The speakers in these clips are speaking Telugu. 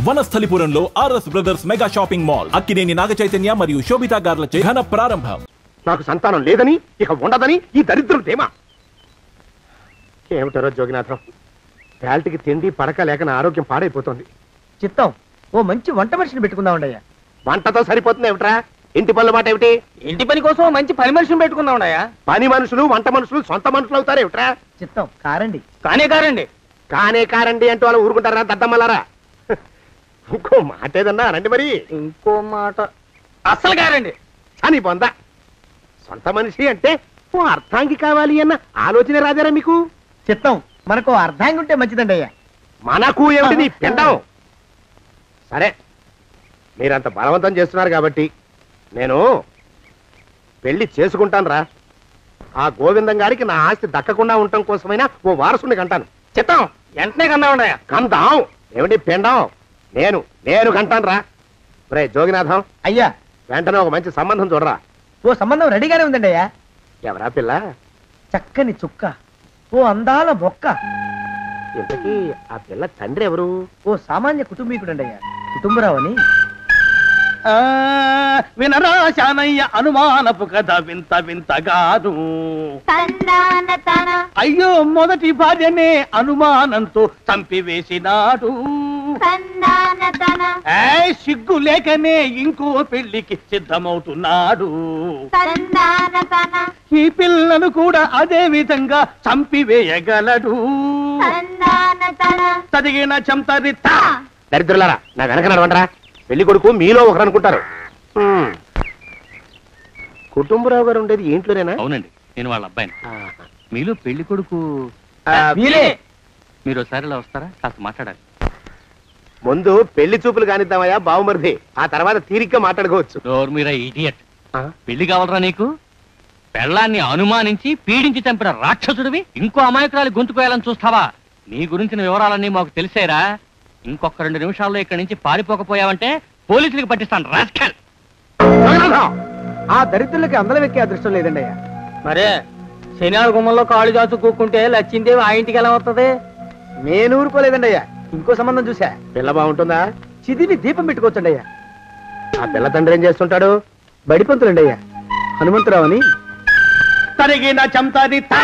వనస్థలిపురంలో RS brothers mega shopping mall Akkineni Naga Chaitanya మరియు శోభితా గార్లచే ఘన ప్రారంభం. నాకు సంతానం లేదని ఇక ఉండదని ఈ దరిద్రులు ధీమా. ఏమిటారో జోగినాథం, వేల్టికి తిండి పడక లేక నా ఆరోగ్యం పాడైపోతుంది. చిత్తం ఓ మంచి వంట మనిషిని పెట్టుకుందామండయ్యా. వంటతో సరిపోతుంది ఏమిట్రా? ఇంటి పనుల మాట ఏమిటి? ఇంటి పని కోసం మంచి పని మనిషిని పెట్టుకుందామండయ్యా. పని మనుషులు వంట మనుషులు సొంత మనుషులు అవుతారు ఏమిట్రా? చిత్తం కారండి. కానే కారండి అంటూ వాళ్ళు ఊరుకుంటారా దద్దమ్మలారా? ఇంకో మాట ఏదన్నా రండి మరి. ఇంకో మాట అస్సలు కారండి అని పొందా. సొంత మనిషి అంటే ఓ అర్థాంగి కావాలి అన్న ఆలోచన రాదేరా మీకు? చిత్తం మనకు అర్ధాంగి ఉంటే మంచిదండి అయ్యా. మనకు ఏమిటి నీ పిండం? సరే, మీరంత బలవంతం చేస్తున్నారు కాబట్టి నేను పెళ్లి చేసుకుంటాను రా. ఆ గోవిందం గారికి నా ఆస్తి దక్కకుండా ఉండటం కోసమైనా ఓ వారసుని కంటాను. చిత్తం వెంటనే కందామండయ్యా. కందాం ఏమిటి పిండం? నేను కంటాను రా. రే జోగినాథం అయ్యా, వెంటనే ఒక మంచి సంబంధం చూడరా. ఓ సంబంధం రెడీగానే ఉందండి అయ్యా. ఎవరా పిల్ల? చక్కని చుక్క, ఓ అందాల మొక్క. ఇంతకీ ఆ పిల్ల తండ్రి ఎవరు? ఓ సామాన్య కుటుంబీకుడండి అయ్యా, కుటుంబరావు అని. వినరా శానయ్య అనుమానపు కథ వింత వింతగాను. అయ్యో మొదటి భార్యనే అనుమానంతో చంపివేసినాడు. సిగ్గు లేకనే ఇంకో పెళ్లికి సిద్ధమవుతున్నాడు. ఈ పిల్లను కూడా అదే విధంగా చంపివేయగలడు. చదివిన చంతరిత. దరిద్రులారా, నా వెనక నడవంటరా. పెళ్లి కొడుకు మీలో ఒకరు అనుకుంటారు. కుటుంబరావు గారు ఉండేది ఏంట్లోనేనా? అవునండి, నేను వాళ్ళ అబ్బాయిని. మీలో పెళ్లి కొడుకు మీరు ఒకసారి ఇలా వస్తారా? కాస్త మాట్లాడాలి. ముందు పెళ్లి చూపులు కానిద్దామయ్యా బావుమరిది, ఆ తర్వాత తీరిగ్గా మాట్లాడుకోవచ్చు. మీరా ఇడియట్. పెళ్లి కావాలరా నీకు? పెళ్ళాన్ని అనుమానించి పీడించి చంపిన రాక్షసుడివి ఇంకో అమాయకురాలి గొంతుకోయాలని చూస్తావా? నీ గురించిన వివరాలన్నీ మాకు తెలిసేరా. ఇంకొక 2 నిమిషాల్లో ఇక్కడి నుంచి పారిపోకపోయావంటే పోలీసులకు పట్టిస్తాను. రాస్కల్. ఆ దరిద్రులకి అందలం ఎక్కే అదృష్టం లేదండి అయ్యా. మరే శనివారం గుమ్మంలో కాళ్ళు చాచు కూకుంటే లచ్చిందేవి ఆ ఇంటికి ఎలా వస్తుంది? నేను ఊరుకోలేదండి అయ్యా. ఇంకో సంబంధం చూసా. పిల్ల బాగుంటుందా? చిదిని దీపం పెట్టుకోవచ్చండి అయ్యా. ఆ పిల్ల తండ్రి ఏం చేస్తుంటాడు? బడిపంతులండి అయ్యా, హనుమంతరావు అని. తరిగిన చంతరిత.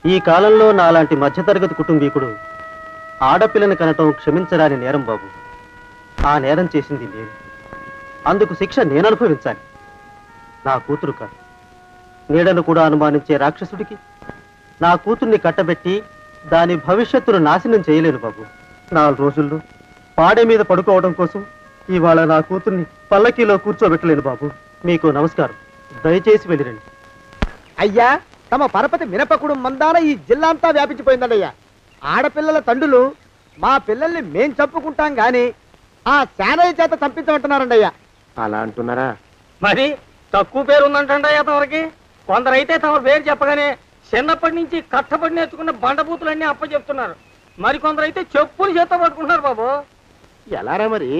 ఈ కాలంలో నాలాంటి మధ్యతరగతి కుటుంబీకుడు ఆడపిల్లని కనటం క్షమించరాని నేరం బాబు. ఆ నేరం చేసింది నేను, అందుకు శిక్ష నేను అనుభవించాలి. నా కూతురు కాదు, నీడను కూడా అనుమానించే రాక్షసుడికి నా కూతుర్ని కట్టబెట్టి దాని భవిష్యత్తును నాశనం చేయలేను బాబు. 4 రోజుల్లో పాడే మీద పడుకోవడం కోసం ఇవాళ నా కూతుర్ని పల్లకీలో కూర్చోబెట్టలేను బాబు. మీకు నమస్కారం, దయచేసి వెళ్ళిరండి. అయ్యా, తమ పరపతి మినపకుడు మందాన ఈ జిల్లా అంతా వ్యాపించిపోయిందండి అయ్యా. ఆడపిల్లల తండ్రులు మా పిల్లల్ని మేం చంపుకుంటాం గాని ఆ శానయ్య చేత చంపించమంటున్నారండి అయ్యా. అలా అంటున్నారా? మరి తక్కువ పేరు ఉందంటండి తమరికి. కొందరైతే తమ పేరు చెప్పగానే చిన్నప్పటి నుంచి కట్టబడి నేర్చుకున్న బండబూతులన్నీ అప్పచెప్తున్నారు. మరి కొందరైతే చెప్పులు చేత పట్టుకుంటున్నారు బాబు. ఎలారా మరి?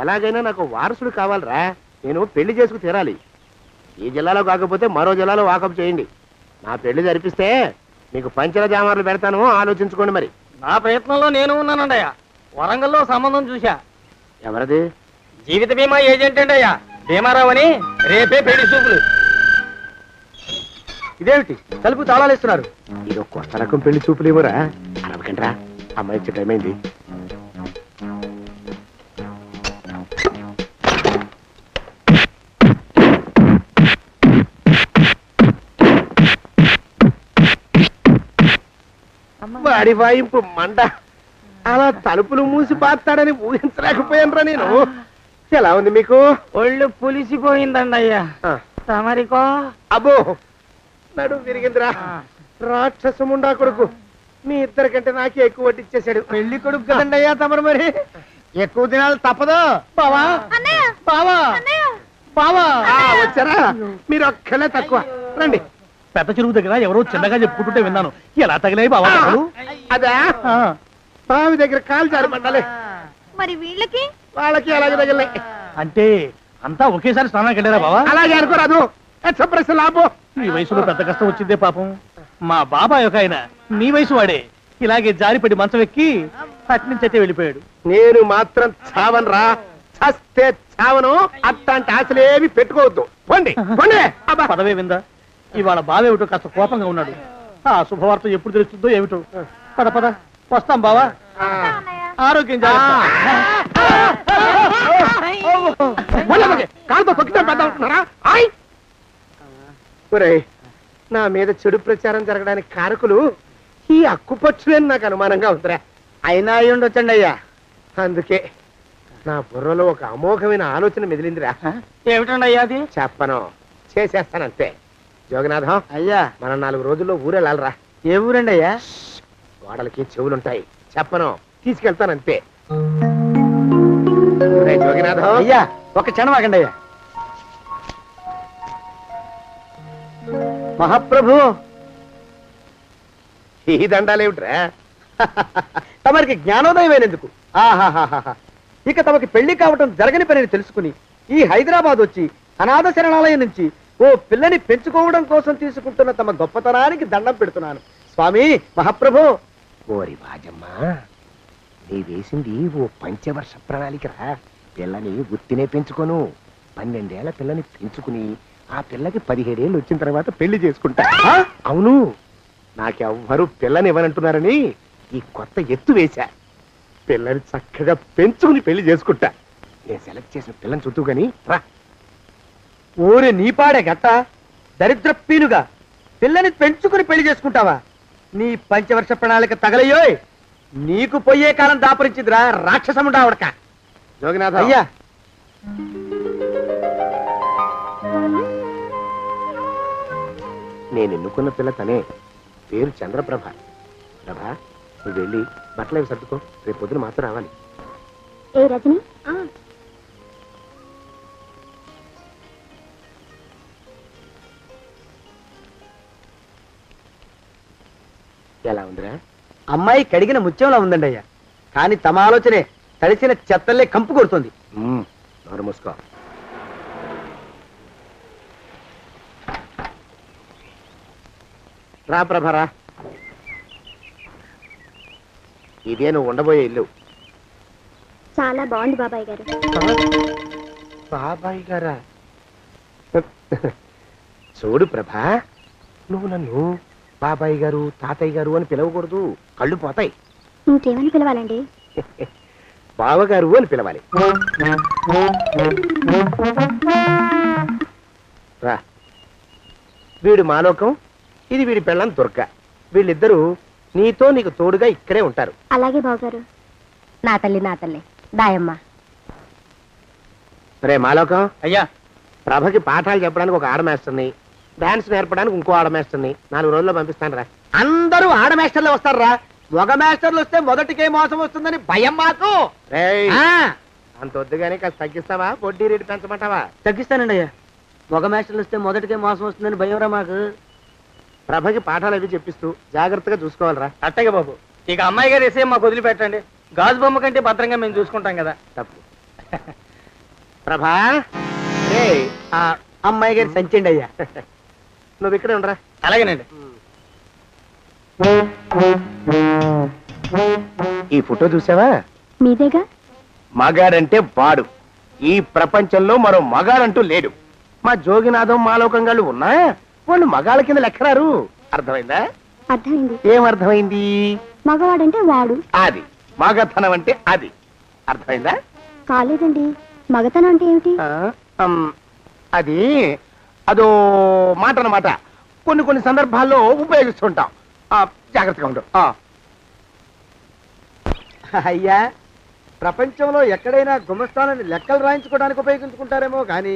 ఎలాగైనా నాకు వారసుడు కావాలరా. నేను పెళ్లి చేసుకు తీరాలి. ఈ జిల్లాలో కాకపోతే మరో జిల్లాలో వాకప్ చేయండి. నా పెళ్లి జరిపిస్తే మీకు పంచల జామార్లు పెడతాను, ఆలోచించుకోండి. మరి నా ప్రయత్నంలో నేను ఉన్నానండి. వరంగల్లో సంబంధం చూశా. ఎవరది? జీవిత బీమా ఏజెంట్ అండి అయ్యా, భీమారావు అని. రేపే పెళ్లి చూపులు. ఇదేమిటి తలుపు తాళాలు ఇస్తున్నారు? ఇది కొత్త రకం పెళ్లి చూపులు ఏమోరా. అరవకండ్రా, అమ్మాయి ఇచ్చే టైం అయింది. వాడి వాయింపు మండ. అలా తలుపులు మూసి పాతాడని ఊహించలేకపోయానురా నేను. ఎలా ఉంది మీకు? ఒళ్ళు పులిసిపోయిందండి అయ్యా. తమరికో? అబ్బో, నడు విరిగిందిరా. రాక్షసముండా కొడుకు మీ ఇద్దరికంటే నాకే ఎక్కువ వడ్డిచ్చేశాడు. పెళ్లి కొడుకు కదండి అయ్యా తమరు, మరి ఎక్కువ దినాలు తప్పదు. బావా బావా బావా వచ్చారా? మీరు ఒక్కలే తక్కువ. రండి. పెద్ద చెరువు దగ్గర ఎవరో చిన్నగా చెప్పుకుంటుంటే విన్నాను. ఎలా తగిలాయి బావా? అదా, బావి దగ్గర కాలు జారి పడ్డాలి. మరి వీళ్ళకి వాళ్ళకి అలాగే తగిలినాయి. అంటే అంతా ఒకేసారి స్నానానికి వెళ్ళారా బావా? అలాగే అనుకోరాదు. లాభం. ఈ వయసులో పెద్ద కష్టం వచ్చిందే పాపం. మా బాబాయ్ ఒక ఆయన నీ వయసు వాడే ఇలాగే జారిపడి మంచం ఎక్కి అట్నుంచి అయితే వెళ్ళిపోయాడు. నేను మాత్రం చావనరా, చస్తే చావను. అట్లాంటి ఆశలేవి పెట్టుకోవద్దు. పోండి పోండి. అబ్బా. పదవే విందా, ఇవాళ బావేమిటో కాస్త కోపంగా ఉన్నాడు. ఆ శుభవార్త ఎప్పుడు తెలుస్తుందో ఏమిటో. పద పద, వస్తాం బావా. ఆరోగ్యం కాలుతో తొక్కితే పెద్దవుతున్నారా? నా మీద చెడు ప్రచారం జరగడానికి కారకులు ఈ అక్కుపక్షులని నాకు అనుమానంగా ఉందిరా. అయినా అయి ఉండొచ్చండి అయ్యా. అందుకే నా బుర్రలో ఒక అమోఘమైన ఆలోచన మెదిలిందిరా. ఏమిటండి అయ్యా అది? చెప్పను, చేసేస్తానంతే. జోగనాథం అయ్యా, మనం 4 రోజుల్లో ఊరెళ్ళాలరా. ఏ ఊరండి అయ్యా? గోడలకి చెవులుంటాయి, చెప్పను, తీసుకెళ్తానంతే. జోగినాథం అయ్యా, ఒక క్షణం ఆగండి అయ్యా. మహాప్రభు, ఈ దండాలేమిట్రా? తమరికి జ్ఞానోదయం అయినందుకు. ఆహాహాహా, ఇక తమకి పెళ్లి కావటం జరగని పనిని తెలుసుకుని ఈ హైదరాబాద్ వచ్చి అనాథ శరణాలయం నుంచి ఓ పిల్లని పెంచుకోవడం కోసం తీసుకుంటున్న తమ గొప్పతనానికి దండం పెడుతున్నాను స్వామి. మహాప్రభు. ఓరి బాజమ్మా, నీ వేసింది ఓ పంచవర్ష ప్రణాళికరా. పిల్లని గుర్తినే పెంచుకోను. 12 ఏళ్ల పిల్లని పెంచుకుని ఆ పిల్లకి 17 ఏళ్ళు వచ్చిన తర్వాత పెళ్లి చేసుకుంటా. అవును, నాకెవ్వరూ పిల్లని ఇవ్వనంటున్నారని ఈ కొత్త ఎత్తు వేశా. పిల్లని చక్కగా పెంచుకుని పెళ్లి చేసుకుంటా. నేను సెలెక్ట్ చేసిన పిల్లని చుట్టూ గాని రా. ఊరి నీపాడే గట్ట దరిద్ర పీనుగా పిల్లని పెంచుకుని పెళ్లి చేసుకుంటావా? నీ పంచవర్ష ప్రణాళిక తగలయ్యోయ్. నీకు పోయే కాలం దాపరించిందిరా రాక్షసముడా ఉడక. జోగినాథ అయ్యా, నేను ఎన్నుకున్న పిల్ల తనే. పేరు చంద్రప్రభ. ప్రభ, నువ్వు వెళ్ళి బట్టలు అవి సర్దుకో. రేపు పొద్దున మాత్రం రావాలి. ఏ రజని, ఎలా ఉందిరా? అమ్మాయి కడిగిన ముత్యంలా ఉందండి అయ్యా. కానీ తమ ఆలోచనే తడిసిన చెత్తల్లే కంపు కొడుతుంది. నోరు మూసుకో. రా ప్రభరా, ఇదే నువ్వు ఉండబోయే ఇల్లు. చాలా బాగుంది బాబాయ్ గారు. బాబాయ్ గారా? చూడు ప్రభా, నువ్వు నన్ను బాబాయ్ గారు, తాతయ్య గారు అని పిలవకూడదు. కళ్ళు పోతాయి. ఇంకేమని పిలవాలండి? బావగారు అని పిలవాలి. రా, వీడు మాలోకం, ఇది వీడి పెళ్ళాం దుర్గ. వీళ్ళిద్దరూ నీతో నీకు తోడుగా ఇక్కడే ఉంటారు. అలాగే బావగారు. నా తల్లి నా తల్లి దాయమ్మ. రే మాలోకం, అయ్యా, ప్రభకి పాఠాలు చెప్పడానికి ఒక ఆడమేస్టర్ని, డాన్స్ నేర్పడానికి ఇంకో ఆడమేస్టర్ని 4 రోజుల్లో పంపిస్తాను రా. అందరూ ఆడ మాస్టర్లు వస్తారా? మగ మాస్టర్లు వస్తే మొదటికే మోసం వస్తుందని భయం మాకు. అంత వద్దుగానే కాస్త తగ్గిస్తావా? వడ్డీ రేటు పెంచమంటావా? తగ్గిస్తానండి అయ్యా. మగ మాస్టర్లు వస్తే మొదటికే మోసం వస్తుందని భయం రా మాకు. ప్రభకి పాఠాలు అవి చెప్పిస్తూ జాగ్రత్తగా చూసుకోవాలరా. అట్టగే బాబు. ఇక అమ్మాయి గారు వేసే మాకు వదిలిపెట్టండి. గాజు బొమ్మ కంటే భద్రంగా మేము చూసుకుంటాం కదా. తప్పు. ప్రభా, రే ఆ అమ్మాయి గారి సంచండి అయ్యా. నువ్వు ఇక్కడే ఉండరా. అలాగేనండి. ఈ ఫోటో చూసావా? మీదేగా. మగాడంటే వాడు. ఈ ప్రపంచంలో మరో మగాడంటూ లేడు. మా జోగినాథం మాలోకంగాళ్ళు ఉన్నా వాళ్ళు మగాళ్ళ కింద లెక్కరారు. అర్థమైందా? అర్థమైంది. ఏమర్థమైంది? మగవాడంటే వాడు. అది మగతనం అంటే అది. అర్థమైందా? కాలేదండి. మగతనం అంటే ఏమిటి? అది అదో మాట అన్నమాట. కొన్ని సందర్భాల్లో ఉపయోగిస్తుంటాం. జాగ్రత్తగా ఉండు. అయ్యా, ప్రపంచంలో ఎక్కడైనా గుమస్థానాన్ని లెక్కలు రాయించుకోవడానికి ఉపయోగించుకుంటారేమో కానీ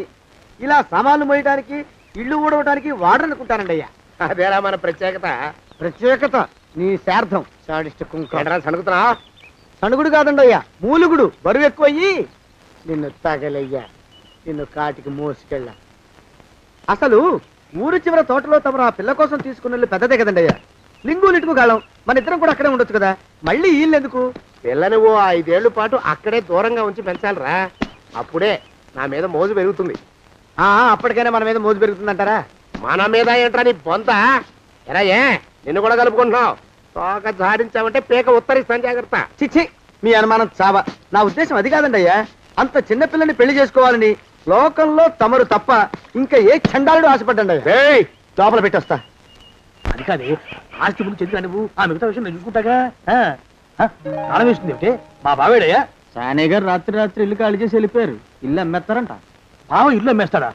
ఇలా సామాన్లు మోయడానికి, ఇల్లు ఊడవడానికి వాడరనుకుంటానండి అయ్యా. అదేరా మన ప్రత్యేకత. ప్రత్యేకత నీ శార్థం. సాడిస్ట్ కుంక. సణుకుతున్నా? సణుగుడు కాదండి అయ్యా, మూలుగుడు. బరువు ఎక్కువయ్యి నిన్ను తగలయ్యా, నిన్ను కాటికి మోసుకెళ్ళ. అసలు ఊరు చివర తోటలో తమరు ఆ పిల్ల కోసం తీసుకున్న పెద్దదే కదండి అయ్యా. లింగు లిటుకు గాలం. మన ఇద్దరం కూడా అక్కడే ఉండొచ్చు కదా. మళ్ళీ వీళ్ళెందుకు? పిల్లని ఓ 5 ఏళ్ల పాటు అక్కడే దూరంగా ఉంచి పెంచాలరా. అప్పుడే నా మీద మోజు పెరుగుతుంది. అప్పటికైనా మన మీద మోజు పెరుగుతుందంటారా? మన మీద ఏంట్రా నీ బొంత? ఎరా, నిన్ను కూడా కలుపుకుంటున్నావు. తోక జాడించామంటే పీక ఉత్తరిస్తాను. జాగ్రత్త. చిచ్చి, మీ అనుమానం చావా. నా ఉద్దేశం అది కాదండి అయ్యా. అంత చిన్న పిల్లని పెళ్లి చేసుకోవాలని లోకంలో తమరు తప్ప ఇంకా ఏ చండాలుడు ఆశపడ్డండి అయ్యా. ఏయ్, లోపల పెట్టొస్తా. అది కాదే, ఆస్తి ముందు చెందుగా నువ్వు ఆ మిగతా విషయం నేను చూసుకుంటాగా. తాళం వేస్తుంది ఏమిటి? మా బావేడయ్యా. సానే గారు రాత్రి రాత్రి ఇల్లు ఖాళీ చేసి వెళ్ళిపోయారు. ఇల్లు అమ్మేస్తారంట. బావ ఇల్లు అమ్మేస్తాడా?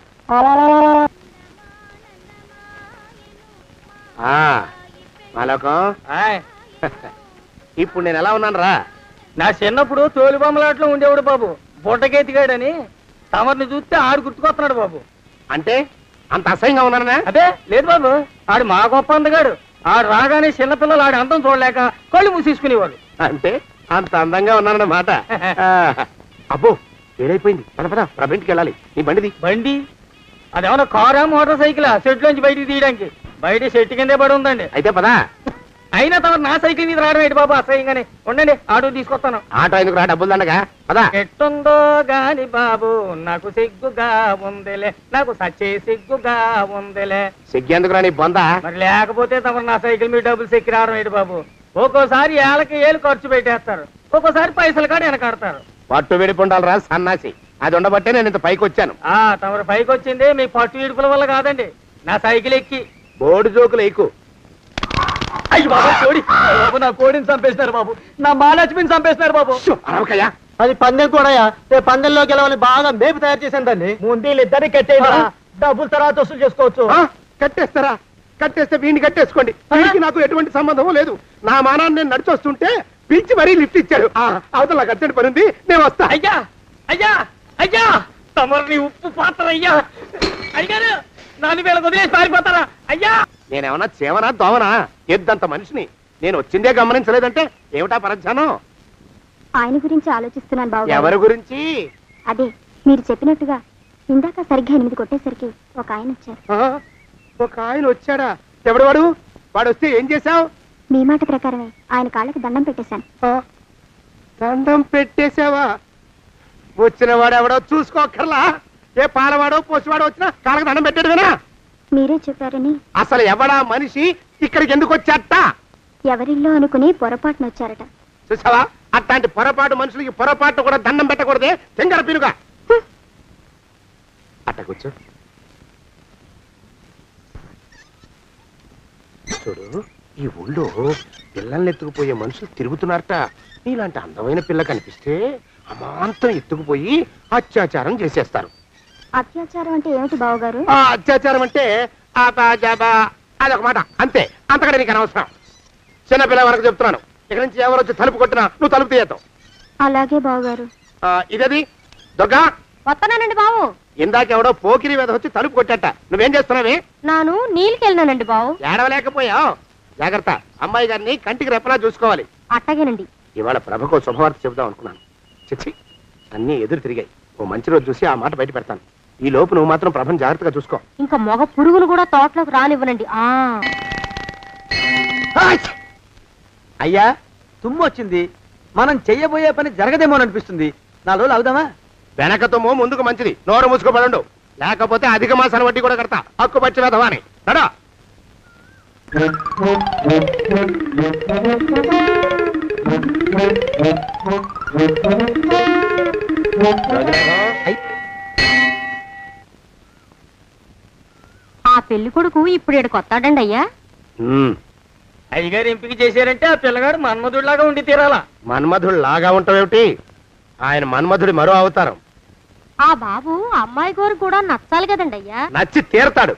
మాలోకం, ఇప్పుడు నేను ఎలా ఉన్నాను రా? నా చిన్నప్పుడు తోలుబొమ్మలాట్లో ఉండేవాడు బాబు, బుట్టకెత్తిగాడని. తమరిని చూస్తే ఆడు గుర్తుకొస్తున్నాడు బాబు. అంటే అంత అసహ్యంగా ఉన్నానా? అదే లేదు బాబు, ఆడు మా గొప్ప అందగాడు. ఆడు రాగానే చిన్నపిల్లలు ఆడి అందం చూడలేక కళ్ళు మూసేసుకునేవాడు. అంటే అంత అందంగా ఉన్నానన్నమాట. అబ్బో, ఏడైపోయింది. పద పద, ప్రభింటికి వెళ్ళాలి. నీ బండిది. బండి అదేమన్నా కారా మోటార్ సైకిల్ సెట్ లోంచి బయటికి తీయడానికి? బయట చెట్టు కిందే పడి ఉందండి. అయితే పదా. అయినా తమ నా సైకిల్ మీద రావడం ఏంటి బాబు అసహ్యంగానే. ఉండండి, ఆటో తీసుకొస్తాను. ఆటో ఎందుకు రా, డబ్బులు దండగా. పదా. ఎట్టుందో గాని బాబు నాకు సిగ్గుగా ఉందిలే, నాకు సచ్చే సిగ్గుగా ఉందిలే. సిగ్గెందుకు రా నీ బొంద? మరి లేకపోతే తమ నా సైకిల్ మీద డబ్బులు సెక్కి రావడం ఏంటి బాబు? ఒక్కోసారి ఏళ్ళకి ఏళ్ళు ఖర్చు పెట్టేస్తారు, ఒక్కోసారి పైసలు కాడ వెనకాడతారు. పట్టు విడిపుండాలి రా సన్నాసి. అది ఉండబట్టే నేను ఇంత పైకి వచ్చాను. తమరు పైకి వచ్చింది మీ పట్టు విడుపుల వల్ల కాదండి, నా సైకిల్ ఎక్కి. బోర్డు జోకులు ఎక్కు. అయ్యి బాబు, కోడి బాబు, నా కోడిని చంపేసినారు బాబు, నా మహాలక్ష్మిని చంపేసినారు బాబు. అరవకయ్యా. అది పందెం కూడా పందెంలో గెలవని బాగా మేపు తయారు చేశాను దాన్ని. ముందు వీళ్ళిద్దరిని కట్టేయరా, డబ్బులు తర్వాత వసూలు చేసుకోవచ్చు. కట్టేస్తారా? కట్టేస్తే వీడిని కట్టేసుకోండి. వీడికి నాకు ఎటువంటి సంబంధం లేదు. నా మానాన్ని నేను నడిచొస్తుంటే పిలిచి మరీ లిఫ్ట్ ఇచ్చాడు. అవతల నాకు అర్జెంట్ పని ఉంది, నేను వస్తా. అయ్యా అయ్యా అయ్యా, తమరిని ఉప్పు పాత్ర అయ్యా. అయ్యారు నాలుగు వేల వదిలేసి పారిపోతారా అయ్యా? నేనేమన్నా చేవనా దోవనా? ఎద్దంత మనిషిని. నేను వచ్చిందే గమనించలేదంటే ఏమిటా పరధ్యానం? ఆయన గురించి ఆలోచిస్తున్నాను బాబు. ఎవరి గురించి? అదే మీరు చెప్పినట్టుగా ఇందాక సరిగ్గా 8 కొట్టేసరికి ఒక ఆయన వచ్చారు. ఒక ఆయన వచ్చాడా? ఎవడు వాడు? వాడు వస్తే ఏం చేశావు? మీ మాట ప్రకారమే ఆయన కాళ్ళకి దండం పెట్టేశాను. దండం పెట్టేశావా? వచ్చిన వాడు ఎవడో చూసుకోకర్లా. ఏ పాలవాడో పోసివాడో వచ్చినా కాళ్ళకి దండం పెట్టాడువేనా? మీరే చెప్పారని. అసలు ఎవడా మనిషి? ఇక్కడికి ఎందుకు వచ్చాట? ఎవరిల్లో అనుకుని పొరపాటున వచ్చారట. చూసావా, అట్లాంటి పొరపాటు మనుషులకి పొరపాటు కూడా దండం పెట్టకూడదే. తెంగర పినుగా అట్ట కూర్చో. చూడు, ఈ ఊళ్ళో పిల్లల్ని ఎత్తుకుపోయే మనుషులు తిరుగుతున్నారట. నీలాంటి అందమైన పిల్ల కనిపిస్తే అమాంతం ఎత్తుకుపోయి అత్యాచారం చేసేస్తారు. అత్యాచారం అంటే ఏమిటి బావగారు? అత్యాచారం అంటే అదొక మాట, అంతే. అంతకంటే నీకు అనవసరం. చిన్నపిల్ల వరకు చెప్తున్నాను. ఇక్కడి నుంచి ఎవరు వచ్చి తలుపు కొట్టినా నువ్వు తలుపు తీయతావు. అలాగే బావగారు. ఇదది దొగ్గా. వస్తున్నానండి బావు. ఇందాకెవడో పోకిరి మీద వచ్చి తలుపు కొట్టట. నువ్వేం చేస్తున్నావే? నాను నీళ్ళకెళ్ళినానండి బావు. ఏడవలేకపోయావు. జాగ్రత్త, అమ్మాయి గారిని కంటికి రెప్పలా చూసుకోవాలి. అట్టగేనండి. ఇవాళ ప్రభకు శుభవార్త చెబుదాం అనుకున్నాను. చిచ్చి, అన్నీ ఎదురు తిరిగాయి. ఓ మంచి రోజు చూసి ఆ మాట బయట పెడతాను. ఈ లోపు నువ్వు మాత్రం ప్రభను జాగ్రత్తగా చూసుకో. ఇంకా మగ పురుగులు కూడా తోటలోకి రానివ్వనండి. అయ్యా, తుమ్ము వచ్చింది. మనం చెయ్యబోయే పని జరగదేమో అనిపిస్తుంది. 4 రోజులు అవుదామా? వెనకతోమో ముందుకు మంచిది. నోరు మూసుకోబడండు, లేకపోతే అధిక మాసాల వడ్డీ కూడా కడతా. హక్కు పచ్చి వెధవాని నడా. ఆ పెళ్లి కొడుకు ఇప్పుడు ఇక్కడికొస్తాడండి అయ్యా. అయ్యగారు ఎంపిక చేశారంటే ఆ పిల్లగాడు మన్మధుడిలాగా ఉండి తీరాలా. మన్మధుడు లాగా ఉంటావేమిటి? ఆయన మన్మధుడి మరో అవతారం. ఆ బాబు అమ్మాయి గారు కూడా నచ్చాలి కదండి అయ్యా. నచ్చి తీరతాడు.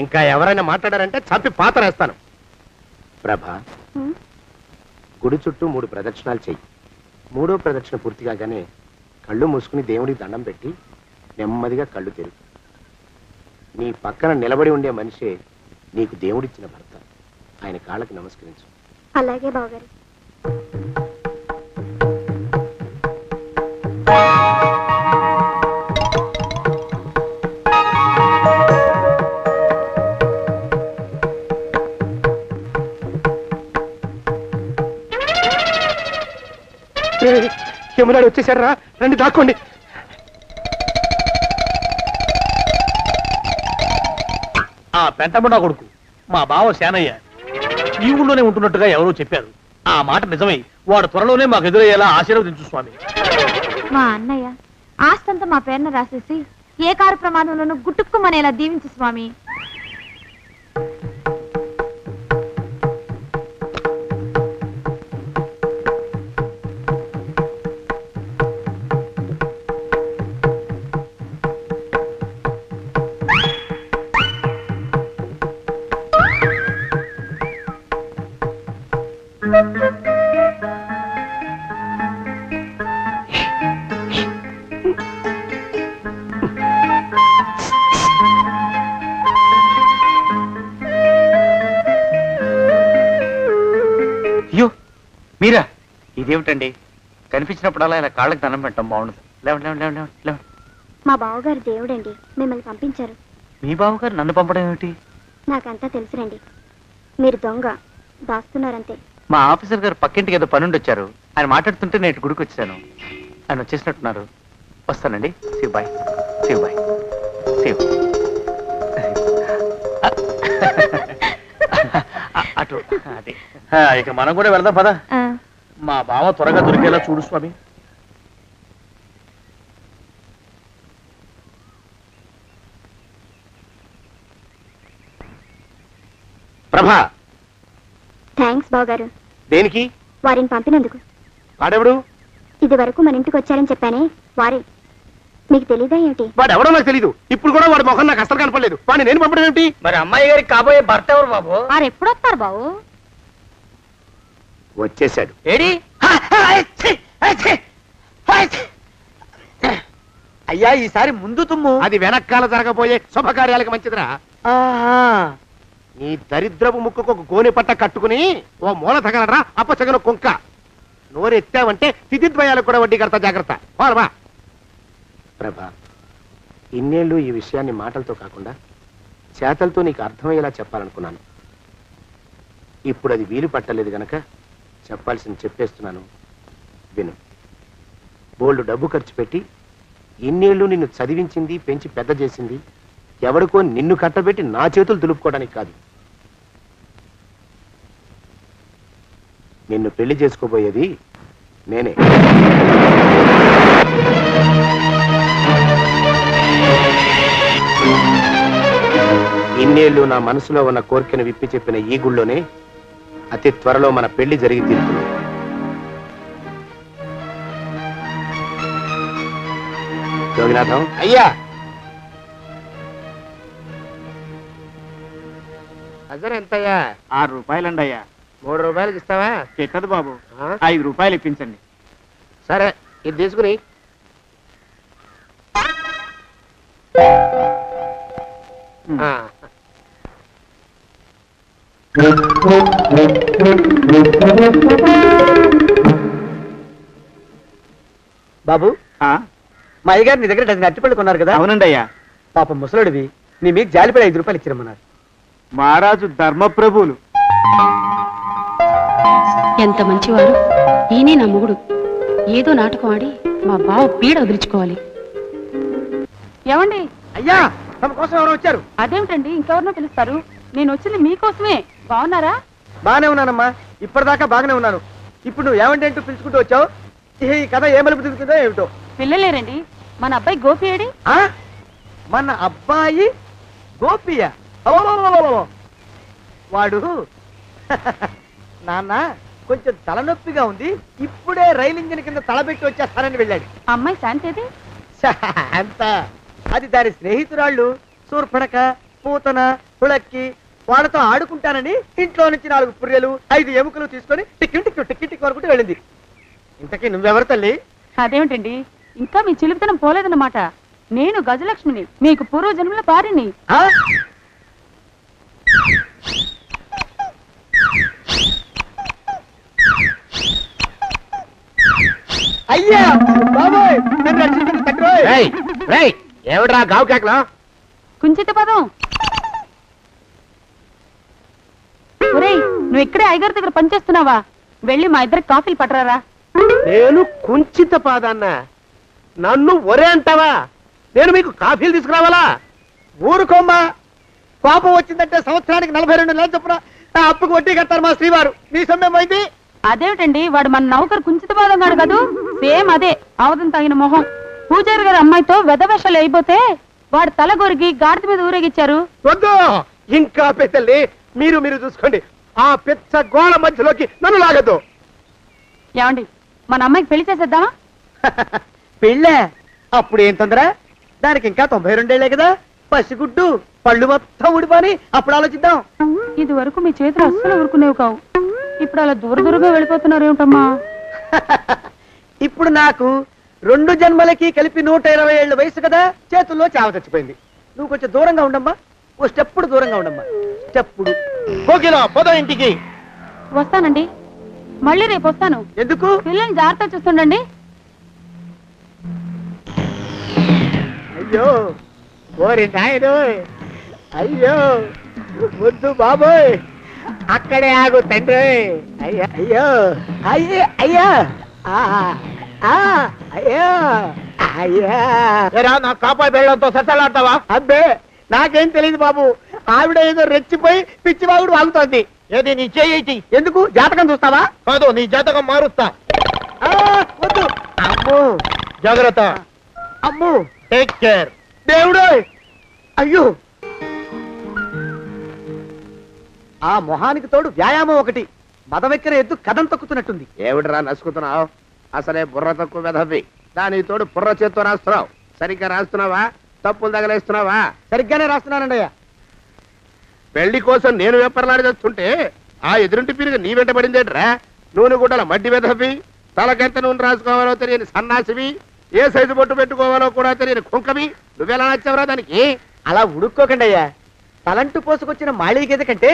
ఇంకా ఎవరైనా మాట్లాడారంటే చంపి పాతరేస్తాను. ప్రభా, గుడి చుట్టూ 3 ప్రదక్షిణాలు చెయ్యి. 3వ ప్రదక్షిణ పూర్తి కాగానే కళ్ళు మూసుకుని దేవుడికి దండం పెట్టి నెమ్మదిగా కళ్ళు తెరుగు. నీ పక్కన నిలబడి ఉండే మనిషే నీకు దేవుడిచ్చిన భర్త. ఆయన కాళ్ళకి నమస్కరించు. అలాగే బావగారు. యమునాడు వచ్చేసాడు రా, రండి దాక్కోండి. ఆ పెంటముడా కొడుకు మా బావ శానయ్య ఈ ఊళ్ళోనే ఉంటున్నట్టుగా ఎవరో చెప్పారు. ఆ మాట నిజమై వాడు త్వరలోనే మాకు ఎదురయ్యేలా ఆశీర్వదించు స్వామి. మా అన్నయ్య ఆస్తంతా మా పేరున రాసేసి ఏ కారు ప్రమాదంలోనూ గుట్టుక్కుమనేలా దీవించు స్వామి. అయ్యో మీరా, ఇదేమిటండి? కనిపించినప్పుడల్లా ఇలా కాళ్ళకి దండం పెట్టడం బాగుండదు. లేవండి లేవండి లేవండి లేవండి. మా బావగారు దేవుడండి, మిమ్మల్ని పంపించారు. మీ బావగారు నన్ను పంపడం ఏమిటి? నాకంతా తెలుసురండి. మీరు దొంగ దాస్తున్నారంతే. మా ఆఫీసర్ గారు పక్కింటికి ఏదో పనుండి వచ్చారు. ఆయన మాట్లాడుతుంటే నేను గుడికి వచ్చాను. ఆయన వచ్చేసినట్టున్నారు. వస్తానండి. Shiv bye, Shiv bye, Shiv. అటు అదే. ఇక మనం కూడా వెళ్దాం పద. మా బావ త్వరగా దొరికేలా చూడు స్వామి. ప్రభా, థ్యాంక్స్ బావగారు. దేనికి? వారిని పంపినందుకు. వాడెవడు? ఇది వరకు మన ఇంటికి వచ్చారని చెప్పానే వారే. మీకు తెలీదా ఏమిటి? వాడెవడో నాకు తెలీదు. ఇప్పుడు కూడా వాడి మొహం నాకు అసలు కనపడలేదు. వాడిని నేను పంపడం ఏమిటి? మరి అమ్మాయి గారికి కాబోయే భర్త ఎవరు బాబు? వారు ఎప్పుడు వస్తారు బాబు? వచ్చేసాడు. ఏడి? అయ్యా ఈసారి ముందు తుమ్ము. అది వెనక్కాల జరగబోయే శుభకార్యాలకు మంచిదిరా. నీ దరిద్రపు ముక్కుకు ఒక గోనె పట్ట కట్టుకుని ఓ మూల తగలరా అప్పచగల కుంక. నోరెత్తావంటే తిథిద్వయాలకు కూడా వడ్డీ కడతా, జాగ్రత్త. పోరమా ప్రభా, ఇన్నేళ్ళు ఈ విషయాన్ని మాటలతో కాకుండా చేతలతో నీకు అర్థమయ్యేలా చెప్పాలనుకున్నాను. ఇప్పుడు అది వీలు పట్టలేదు గనక చెప్పాల్సింది చెప్పేస్తున్నాను. విను. బోల్డు డబ్బు ఖర్చు పెట్టి ఇన్నేళ్ళు నిన్ను చదివించింది, పెంచి పెద్ద చేసింది ఎవడికో నిన్ను కట్టబెట్టి నా చేతులు దులుపుకోవడానికి కాదు. నిన్ను పెళ్లి చేసుకోబోయేది నేనే. ఇన్నేళ్ళు నా మనసులో ఉన్న కోరికను విప్పి చెప్పిన ఈ గుళ్ళోనే అతి త్వరలో మన పెళ్లి జరిగి తీరుతుంది. యోగినాథం అయ్యా, అజర్ ఎంతయ్యా? 6 రూపాయలండి అయ్యా. 3 రూపాయలకి ఇస్తావా? ఎక్కదు బాబు, 5 రూపాయలు ఇప్పించండి. సరే, ఇది తీసుకుని బాబు, మా అయ్యగారు నీ దగ్గర డజన్ అరటిపళ్ళు కొన్నారు కదా? అవునండి అయ్యా. పాప ముసలుడివి, నీ మీకు జాలిపడి 5 రూపాయలు ఇచ్చిరమ్మన్నారు. మహారాజు ధర్మప్రభువులు. ఎంత మంచివారు. ఈయనే నా మొగుడు. ఏదో నాటకం ఆడి మా బావ పీడ వదిలించుకోవాలి. ఏమండి? అయ్యా, తమ కోసం ఎవరు వచ్చారు? అదేమిటండి, ఇంకెవరినో పిలుస్తారు? నేను వచ్చింది మీకోసమే. బాగున్నారా? బాగానే ఉన్నానమ్మా, ఇప్పటిదాకా బాగానే ఉన్నాను. ఇప్పుడు నువ్వు ఏమంటే అంటూ పిలుచుకుంటూ వచ్చావు. ఈ కథ ఏ మలుపు తిరుగుతుందో ఏమిటో. పిల్లలేరండి. మన అబ్బాయి గోపి ఏడి? మన అబ్బాయి గోపియ? వాడు నాన్న కొంచెం తలనొప్పిగా ఉంది, ఇప్పుడే రైలు ఇంజిన్ కింద తలబెట్టి వచ్చేస్తానని వెళ్ళాడు. అమ్మాయి శాంతేది? అంత అది దాని స్నేహితురాళ్ళు సూర్పడక, పూతన, పుళక్కి వాళ్ళతో ఆడుకుంటానని ఇంట్లో నుంచి 4 పుర్రెలు 5 ఎముకలు తీసుకొని టిక్కి టిక్కి టిక్కి టిక్కి వరకు వెళ్ళింది. ఇంతకీ నువ్వెవరు తల్లి? అదేమిటండి, ఇంకా మీ చిలుపుతనం పోలేదన్నమాట. నేను గజలక్ష్మిని, మీకు పూర్వజన్మల భార్యని. అయ్యా బాబోయ్, నన్ను రక్షించండి తండ్రోయ్. ఏమిట్రా గావు కేకలో? కుంచిత పదం. ఒరేయ్, నువ్వు ఇక్కడే అయ్యగారి దగ్గర పనిచేస్తున్నావా? వెళ్ళి మా ఇద్దరికి కాఫీలు పట్టరారా. నేను కుంచిత పాదాన్న, నన్ను ఒరే అంటావా? నేను మీకు కాఫీలు తీసుకురావాలా? ఊరుకోమ్మా, కోపం వచ్చిందంటే సంవత్సరానికి 42 నెలలు చొప్పున ఆ అప్పుకు వడ్డీ కట్టారు మా శ్రీవారు. నీ సొమ్మేమైంది? అదేమిటండి వాడు మన నౌకరు కుంచిత బాధంగాడు కదూ సేమ్ అదే అవధం తగిన మొహం. పూజారి గారి అమ్మాయితో వెధవేషాలు అయిపోతే వాడు తల గొరిగి గాడిద మీద ఊరేగిచ్చారు. వద్దు ఇంకా పెద్దల్ని మీరు మీరు చూసుకోండి. ఆ పెద్ద గోళ మధ్యలోకి నన్ను లాగద్దు. ఏమండి మన అమ్మాయికి పెళ్లి చేసేద్దామా? పెళ్ళే అప్పుడు ఏం తొందర? దానికి ఇంకా 92 కదా. పసిగుడ్డు పళ్ళు మొత్తం ఊడిపోని అప్పుడు ఆలోచిద్దాం. ఇది వరకు మీ చేతులు అస్సలు ఊరుకునేవి కావు. ఇప్పుడు అలా దూర దూరంగా వెళ్ళిపోతున్నారు ఏమిటమ్మా? ఇప్పుడు నాకు 2 జన్మలకి కలిపి 120 ఏళ్ళ వయసు కదా. చేతుల్లో చావ చచ్చిపోయింది. నువ్వు కొంచెం దూరంగా ఉండమ్మా. ఓ స్టెప్పుడు దూరంగా ఉండమ్మా. స్టెప్పుడు పోదా ఇంటికి. వస్తానండి, మళ్ళీ రేపు వస్తాను. ఎందుకు? పిల్లల్ని జాగ్రత్త చూస్తుండండి. అయ్యో ఓరి నాయను, అయ్యో వద్దు బాబోయ్, అక్కడే ఆగు తండ్రి. అయ్యా అయ్యో అయ్యో అయ్యా అయ్యో అయ్యా. నా కాపాయి బెళ్ళంతో సత్తలాడతావా? అబ్బే నాకేం తెలియదు బాబు. ఆవిడ ఏదో రెచ్చిపోయి పిచ్చివాగుడు వాగుతోంది. ఏది నీ చేయి? ఎందుకు? జాతకం చూస్తావా? కాదు, నీ జాతకం మారుస్తా. వద్దు. అమ్మో జాగ్రత్త. అమ్మో టేక్ కేర్. దేవుడు అయ్యో. ఆ మొహానికి తోడు వ్యాయామం ఒకటి. మదవెక్కిన ఎద్దు కథం తొక్కుతున్నట్టుంది. ఏమిటిరా నసుకుతున్నావు? అసలే బుర్ర తక్కువ వెధవి. దాని తోడు బుర్ర చేత్తో రాస్తున్నావు. సరిగ్గా రాస్తున్నావా? తప్పులు తగలేస్తున్నావా? సరిగ్గానే రాస్తున్నానండి అయ్యా. పెళ్లి కోసం నేను వెప్పర్లాడి చేస్తుంటే ఆ ఎదురింటి పీరుగా నీ వెంట పడిందేట్రా? నూనె గుడ్డల మడ్డి వెధవి, తలకెంత నూనె రాసుకోవాలో తెలియని సన్నాసివి, ఏ సైజు బొట్టు పెట్టుకోవాలో కూడా తెలియని కుంకమి. నువ్వెలా నచ్చావురా దానికి? అలా ఉడుక్కోకండి అయ్యా. తలంటు పోసుకొచ్చిన మాళీ గేదె కంటే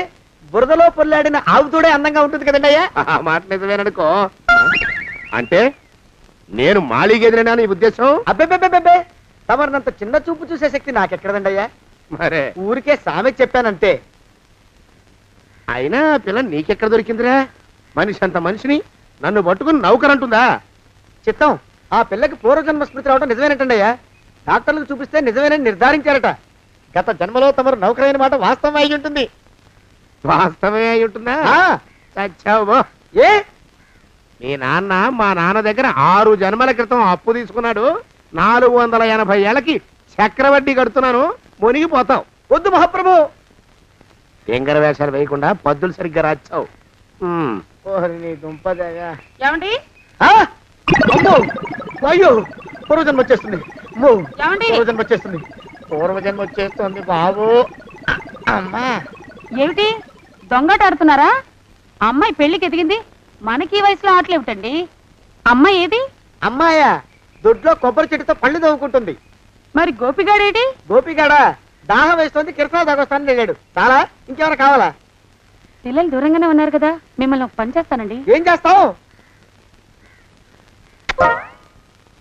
బురదలో పొల్లాడిన ఆవుతోడే అందంగా ఉంటుంది కదండి అయ్యా. ఆ మాట నిజమేననుకో. అంటే నేను మాళీగెదిరినా నీ ఉద్దేశం? అబ్బెబ్బెబ్బెబ్బే, తమరినంత చిన్న చూపు చూసే శక్తి నాకెక్కడదండి అయ్యా. మరే ఊరికే సామె చెప్పానంతే. అయినా పిల్ల నీకెక్కడ దొరికిందిరా? మనిషి అంత మనిషిని నన్ను పట్టుకుని నౌకరంటుందా? చిత్తం, ఆ పిల్లకి పూర్వజన్మ స్మృతి రావడం నిజమేనటండి అయ్యా. డాక్టర్లకు చూపిస్తే నిజమేనని నిర్ధారించారట. గత జన్మలో తమరు నౌకరైన మాట వాస్తవం అయి ఉంటుంది. వాస్తవమే అయి ఉంటుందా? చచ్చావు. ఏ మీ నాన్న మా నాన్న దగ్గర 6 జన్మల క్రితం అప్పు తీసుకున్నాడు. 480 ఏళ్ళకి చక్రవడ్డీ కడుతున్నాను. మునిగిపోతావు. వద్దు మహాప్రభు. ఎంగర వేషాలు వేయకుండా పద్దులు సరిగ్గా రాచావు. ఏమండి? అయ్యో పూర్వజన్మ వచ్చేస్తుంది. ఏమండి? పూర్వజన్మ వచ్చేస్తుంది బాబు. అమ్మా ఏమిటి దొంగట ఆడుతున్నారా? అమ్మాయి పెళ్లికి ఎదిగింది, మనకి ఈ వయసులో ఆటలేమిటండి? అమ్మాయి ఏది? అమ్మాయా? దొడ్లో కొబ్బరి చెట్టుతో పళ్ళు తవ్వుకుంటుంది. మరి గోపిగాడేటి? గోపిగాడ దాహం వేస్తుంది, కిరసా దాగొస్తాను వెళ్ళాడు. చాలా ఇంకెవరు కావాలా? పిల్లలు దూరంగానే ఉన్నారు కదా, మిమ్మల్ని ఒక పని చేస్తానండి. ఏం చేస్తావు?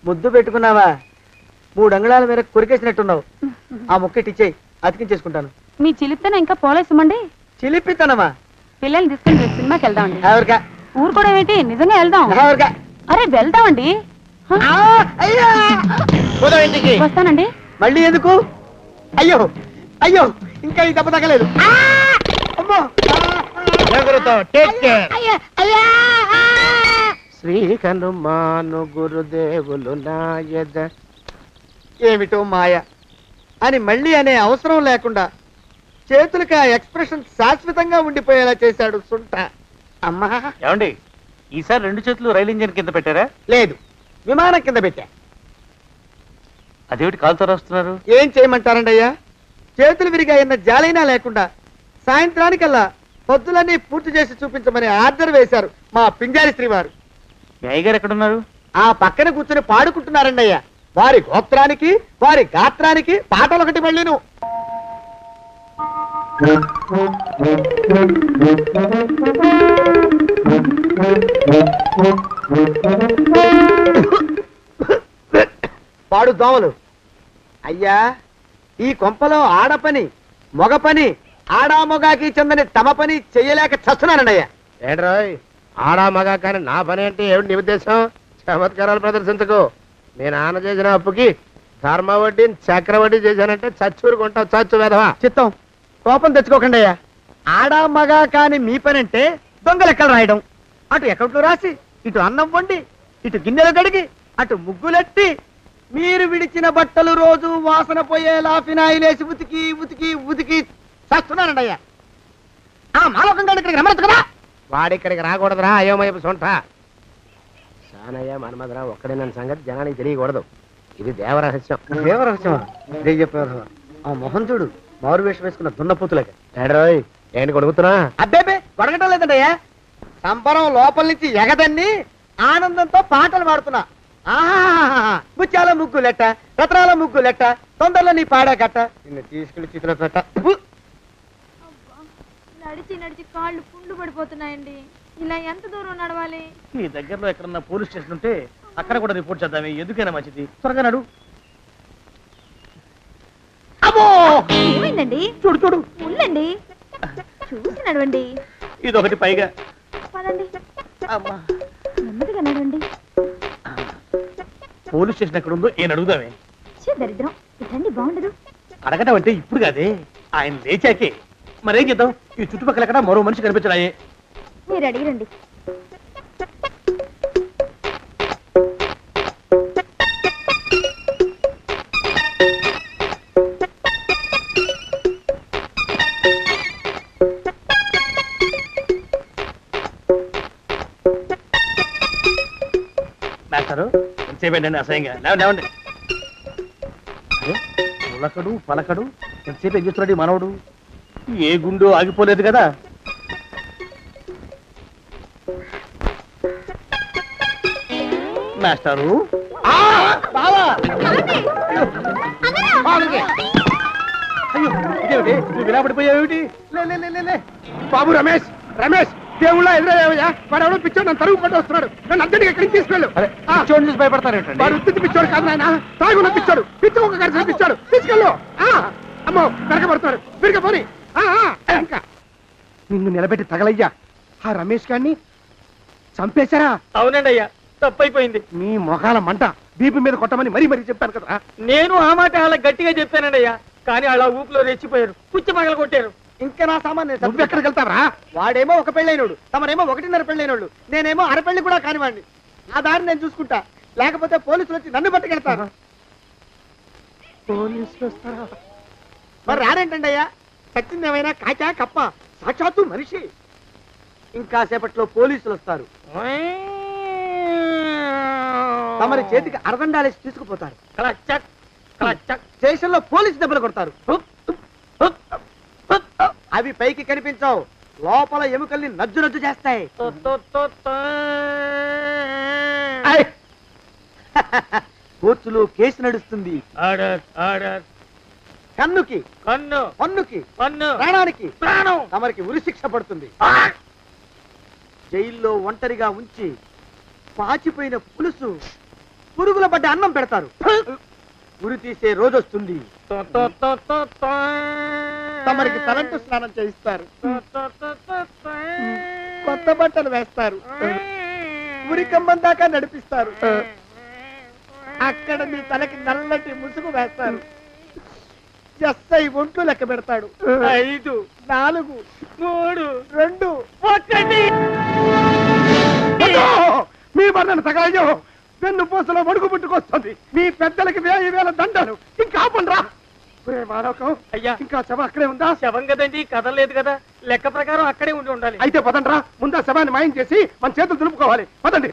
ముద్దు పెట్టుకున్నావా? 3 అంగుళాల మేర కొరికేసినట్టున్నావు. ఆ ముక్కెట్టిచ్చేయి, అతికించేసుకుంటాను. మీ చిలిపితనం ఇంకా పోలేసమండి. చిలిపితనమా? పిల్లల్ని తీసుకుని రేపు సినిమాకి వెళ్దామండి. ఎవరికా? ఊరు కూడా ఏంటి, నిజంగా వెళ్దాం. ఎవరికా? అరే వెళ్దామండి. వస్తానండి. మళ్ళీ ఎందుకు? అయ్యో అయ్యో, ఇంకా ఈ దెబ్బ తగ్గలేదు. శ్రీకనుమాను గురుదేవులు నాయద. ఏమిటో మాయ అని మళ్ళీ అనే అవసరం లేకుండా చేతులకి ఆ ఎక్స్ప్రెషన్ శాశ్వతంగా ఉండిపోయేలా చేశాడు సుంట. అమ్మా ఏమండి, ఈసారి 2 చేతులు రైలు ఇంజిన్ కింద పెట్టారా? లేదు, విమానం కింద పెట్టా. అదేమిటి కాలుతో రాస్తున్నారు? ఏం చేయమంటారండి అయ్యా? చేతులు విరిగాయన్న జాలైనా లేకుండా సాయంత్రానికల్లా పొద్దులన్నీ పూర్తి చేసి చూపించమని ఆర్డర్ వేశారు మా పింజారి శ్రీ వారు. మీ అయ్యగారు ఎక్కడున్నారు? ఆ పక్కన కూర్చొని పాడుకుంటున్నారండి అయ్యా. వారి గోత్రానికి వారి గాత్రానికి పాటలు ఒకటి మళ్ళీను. పాడు దోమలు. అయ్యా, ఈ కొంపలో ఆడపని మొగ పని ఆడా మొగాకి చెందని తమ పని చెయ్యలేక చస్తున్నానండయ్యా. ఏంట్రోయ్, ఆడా మగా కానీ నా పని అంటే ఏమిటి నీ ఉద్దేశం? చమత్కారాలు ప్రదర్శించకు. మీ నాన్న చేసిన అప్పుకి ధర్మ వడ్డీ చక్రవడ్డీ చేశానంటే చచ్చూరుకుంటావు. చచ్చు వేధవా. చిత్తం, కోపం తెచ్చుకోకండి అయ్యా. ఆడా మగా కాని మీ పని అంటే దొంగ లెక్కలు రాయడం, అటు అకౌంట్లో రాసి, ఇటు అన్నం వండి, ఇటు గిన్నెలు కడిగి, అటు ముగ్గులెట్టి, మీరు విడిచిన బట్టలు రోజు వాసన పోయేలా ఫినాయిలేసి ఉతికి ఉతికి ఉతికి చేస్తున్నానండి అయ్యా. ఆ మాలోకం గారు ఇక్కడికి రమ్మచ్చు కదా. వాడిక్కడికి రాకూడదురా అయోమయపు సొంట. సానయ్య మన్మధరా ఒక్కడే నన్ను సంగతి జనానికి తెలియకూడదు. ఇది దేవరహస్యం. దేవరహస్యమా? ఇదే చెప్పారు. ఆ మొహం చూడు, మారు వేషం వేసుకున్న దున్నపోతులకి. ఏడ్రోయ్ ఏంటి కొడుకుతున్నా? అబ్బేబే కొడగటం లేదండయ్యా. సంబరం లోపల నుంచి ఎగదన్ని ఆనందంతో పాటలు పాడుతున్నా. ఆహా, ముత్యాల ముగ్గులెట్ట, రత్నాల ముగ్గులెట్ట, తొందరలో నీ పాడా కట్ట, నిన్ను తీసుకెళ్లి చిత్ర పెట్ట. నడిచి నడిచి కాళ్ళు పుండ్లు పడిపోతున్నాయండి. ఇలా ఎంత దూరం నడవాలి? నీ దగ్గరలో ఎక్కడన్నా పోలీస్ స్టేషన్ ఉంటే అక్కడ కూడా రిపోర్ట్ చేద్దామే, ఎందుకైనా మంచిది. త్వరగా నడు. ఏమైందండి? చూడు చూడు, ఉండండి, చూసి నడవండి. ఇదొకటి పైగా. పదండి, నెమ్మదిగా నడవండి. పోలీస్ స్టేషన్ ఎక్కడ ఉందో ఏం అడుగుదామే. దరిద్రం, ఇదండి బాగుండదు. అడగటం అంటే ఇప్పుడు కాదే, ఆయన లేచాకే. మరేం చేద్దాం, ఈ చుట్టుపక్కల ఎక్కడ మరో మనిషి కనిపించడాయే. మీరు అడిగిరండి. మాస్టారు ఎంతసేపేంటండి అసహ్యంగా? లేవండి. అరే ఉలకడు పలకడు, ఎంతసేపు ఏం చేస్తున్నాడు ఈ మనవడు? ఏ గుండు ఆగిపోలేదు కదా. మాస్టారు అయ్యో ఇదేమిటి, నువ్వు విలాపడిపోయావేమిటి? లే. బాబు రమేష్, రమేష్ దేవుళ్ళ ఎదురయ్యా. వాడు ఎవడో పిచ్చోడు నన్ను తరుగు కొట్టి వస్తున్నాడు. నన్ను అద్దెకి ఎక్కడికి తీసుకెళ్ళు. పిచ్చోడిని చూసి భయపడతారేంటండి? వాడు ఉత్తి పిచ్చోడు కాదు నాయన, తాగున్న పిచ్చోడు. పిచ్చి ఒక కలిసి పిచ్చాడు. తీసుకెళ్ళు. అమ్మో వెనకబడుతున్నాడు. విరిగా పోని. ఇంకా నిన్ను నిలబెట్టి తగలయ్యా. ఆ రమేష్ గారిని చంపేశారా? అవునండి అయ్యా, తప్పైపోయింది. మీ మొఖాల మంట బీపీ మీద కొట్టమని మరీ మరీ చెప్పాను కదా. నేను ఆ మాట అలా గట్టిగా చెప్పానండి అయ్యా, కానీ అలా ఊపిలో రెచ్చిపోయారు, పుచ్చి పగల కొట్టారు. ఇంకా నా సామాన్ నువ్వు ఎక్కడికి వెళ్తావరా? వాడేమో ఒక పెళ్ళైనోడు, తమరేమో 1.5 పెళ్ళైనోళ్ళు, నేనేమో అరపెళ్ళి కూడా కానివ్వండి. ఆ దారి నేను చూసుకుంటా, లేకపోతే పోలీసులు వచ్చి నన్ను పట్టుకెళ్తారు. పోలీసులు వస్తారా? మరి రారేంటండి అయ్యా, చచ్చింది ఏమైనా కాచా కప్ప, సాక్షాత్తు మనిషి. ఇంకా సేపట్లో పోలీసులు వస్తారు, తమరి చేతికి అరదండాలేసి తీసుకుపోతారు. స్టేషన్ లో పోలీసు దెబ్బలు కొడతారు. అవి పైకి కనిపించవు, లోపల ఎముకల్ని నజ్జు నజ్జు చేస్తాయి. కోర్టులో కేసు నడుస్తుంది. కన్నుకి కన్ను, పన్నుకి పన్ను, ప్రాణానికి ప్రాణం. తమరికి ఉరి శిక్ష పడుతుంది. జైల్లో ఒంటరిగా ఉంచి పాచిపోయిన పులుసు, పురుగుల పడ్డ అన్నం పెడతారు. ఉరి తీసే రోజు వస్తుంది. తమరికి తలంటు స్నానం చేయిస్తారు, కొత్త బట్టలు వేస్తారు, ఉరి కంబం దాకా నడిపిస్తారు. అక్కడ మీ తలకి నల్లటి ముసుగు వేస్తారు. ఎస్ఐ ఒంట్లు లెక్క పెడతాడు. 5 4 3 2 1. మీ వర్ణన తగలయ్యో, పెన్ను పూసలో వణుకు పుట్టుకొస్తుంది. మీ పెద్దలకి 1000 దండలు. ఇంకా ఆపండ్రా. మానవకం అయ్యా, ఇంకా శవం అక్కడే ఉందా? శవం కదండి, కదలేదు కదా, లెక్క ప్రకారం అక్కడే ఉండి ఉండాలి. అయితే పదండ్రా, ముందా శవాన్ని మాయం చేసి మన చేతులు దులుపుకోవాలి. పదండి.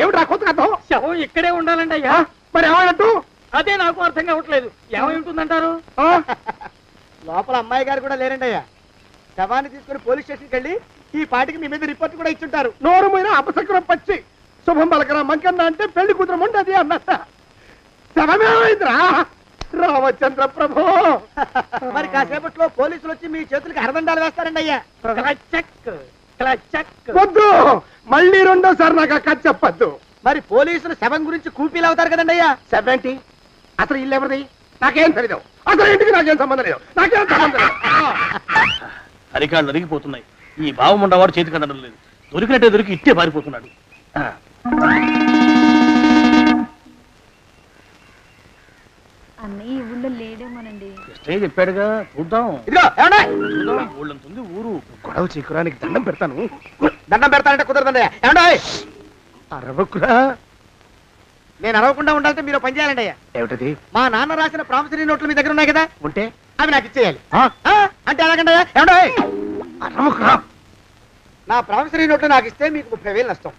ఏమిట్రా కొత్త కథం? శవం ఇక్కడే ఉండాలండి అయ్యా. మరి ఏమన్నట్టు? అదే నాకు అర్థం కావట్లేదు. ఏమై ఉంటుందంటారు? లోపల అమ్మాయి గారు కూడా లేరండి అయ్యా. శవాన్ని తీసుకుని పోలీస్ స్టేషన్కి వెళ్ళి ఈ పాటికి మీ మీద రిపోర్ట్ కూడా ఇచ్చుంటారు. నోరు మీద అపశకురం పచ్చి శుభం పలకరా మంకన్న అంటే పెళ్లి కూతురు ఉండదు అన్నట్ట. శవమేమైందిరా రామచంద్ర ప్రభు. మరి కాసేపట్లో పోలీసులు వచ్చి మీ చేతులకి అరదండాలు వేస్తారండి అయ్యా. వద్దు, మళ్ళీ రెండోసారి నాకు ఆ కథ చెప్పద్దు. మరి పోలీసులు శవం గురించి కూపీలు అవుతారు కదండి అయ్యా. సెవెంటీ అసలు ఇల్లు ఎవరిది? నాకేం తెలీదు. అసలు ఇంటికి నాకేం సంబంధం లేదు. నాకేం సంబంధం లేదు. అరికాళ్ళు అరిగిపోతున్నాయి. ఈ భావం ఉండవాడు చేతికి అందడం లేదు. దొరికినట్టే దొరికి ఇట్టే పారిపోతున్నాడు. అన్నయ్య ఈ ఊళ్ళో లేడేమోనండి. కృష్ణయ్య చెప్పాడుగా చూద్దాం. ఇదిగో ఏమండే చూద్దాం, ఊళ్ళంతుంది ఊరు. గొడవ చీకురానికి దండం పెడతాను. దండం పెడతానంటే కుదరదండి. ఏమండే అరవకురా. నేను అరవకుండా ఉండాలంటే మీరు పని చేయాలండి అయ్యా. ఏమిటది? మా నాన్న రాసిన ప్రామిసరీ నోట్లు మీ దగ్గర ఉన్నాయి కదా, ఉంటే అవి నాకు ఇచ్చేయాలి. ఆ? అంటే ఎలాగండి అయ్యా? ఏమండే అరవకురా. నా ప్రామిసరీ నోట్లు నాకు ఇస్తే మీకు 30,000 నష్టం.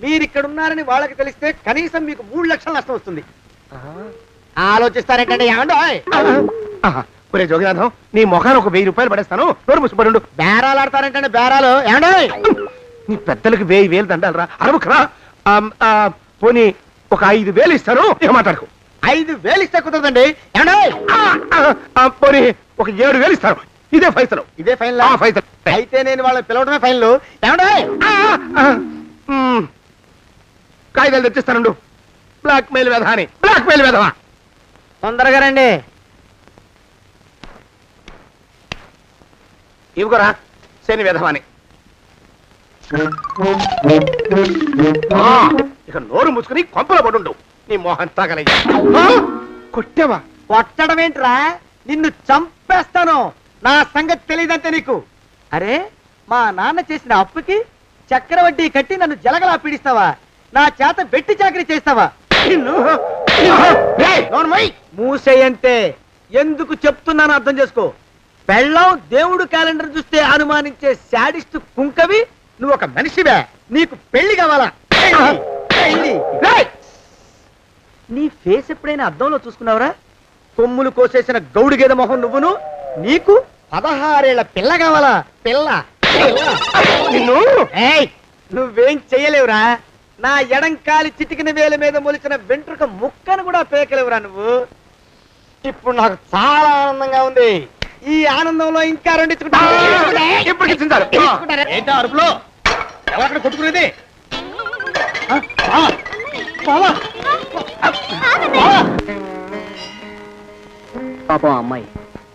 మీరు ఇక్కడ ఉన్నారని వాళ్ళకి తెలిస్తే కనీసం మీకు 3 లక్షల నష్టం వస్తుంది. ఆలోచిస్తారేంటండి? ఏమండో ఒరే జోగినాథం, నీ మొఖాన్ని ఒక 1000 రూపాయలు పడేస్తాను. నోరు ముసుపడు. బేరాలు ఆడతారేంటండి? బేరాలు ఏమండో? నీ పెద్దలకు 1000 దండాలరా. అరవకురా. పోనీ ఒక 5,000 ఇస్తాను. ఏం మాట్లాడుకో. 5,000 ఇస్తే కుదరదండి. ఏమండో? పోనీ ఒక 7,000 ఇస్తాను. ఇదే ఫైసలు. ఇదే ఫైనల్? ఫైసలు. అయితే నేను వాళ్ళని పిలవడమే ఫైనల్. ఏమండో? కాగితాలు తెచ్చిస్తాను. బ్లాక్ మెయిల్ వెధవా అని. బ్లాక్ మెయిల్ వెధవా. తొందరగా రండి. ఇవిగోరా శని వెధవాని. ఇక నోరు మూసుకుని కొంపలో పడుండు. నీ మోహన్ తాగలయ్యా. కొట్టావా? కొట్టడం ఏంట్రా? నిన్ను చంపేస్తాను. నా సంగతి తెలియదంటే నీకు. అరే, మా నాన్న చేసిన అప్పుకి చక్రవడ్డీ కట్టి నన్ను జలగలా పీడిస్తావా? నా చేత వెట్టి చాకరీ చేస్తావా? మూసేయంటే ఎందుకు చెప్తున్నాను అర్థం చేసుకో. పెళ్ళం దేవుడు క్యాలెండర్ చూస్తే అనుమానించే శాడిస్ట్ కుంకవి నువ్వు ఒక మనిషివే. నీకు పెళ్లి కావాలా? పెళ్లి. నీ ఫేస్ ఎప్పుడైనా అద్దంలో చూసుకున్నావురా? కొమ్ములు కోసేసిన గౌడు గేదె మొహం నువ్వును. నీకు 16 ఏళ్ల పిల్ల కావాలా? పిల్ల. నువ్వేం చెయ్యలేవురా. నా ఎడంకాలి చిటికిన వేల మీద మొలిచిన వెంట్రుక ముక్కను కూడా పేకలేవురా నువ్వు. ఇప్పుడు నాకు చాలా ఆనందంగా ఉంది. ఈ ఆనందంలో ఇంకా రెండించుకుంటా. ఏంటో అరుపులో ఎవరక్కడ కొట్టుకునేది? పాపం అమ్మాయి